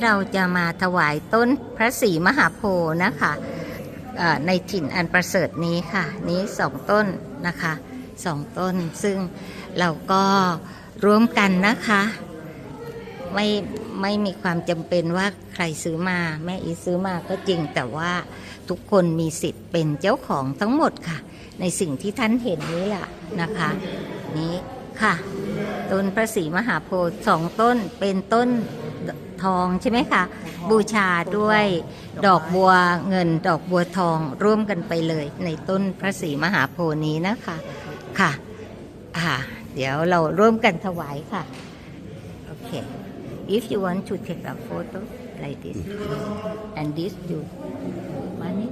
เราจะมาถวายต้นพระศรีมหาโพธิ์นะคะในถิ่นอันประเสริฐนี้ค่ะนี้2 ต้นนะคะ2 ต้นซึ่งเราก็ร่วมกันนะคะไม่มีความจำเป็นว่าใครซื้อมาแม่อีซื้อมาก็จริงแต่ว่าทุกคนมีสิทธิ์เป็นเจ้าของทั้งหมดค่ะในสิ่งที่ท่านเห็นนี้แหละนะคะนี้ค่ะต้นพระศรีมหาโพธิ์2 ต้นเป็นต้นทองใช่ไหมคะบูชาด้วยดอกบัวเงินดอกบัวทองร่วมกันไปเลยในต้นพระศรีมหาโพธิ์นี้นะคะค่ะเดี๋ยวเราร่วมกันถวายค่ะโอเค if you want to take a photo like this and this you money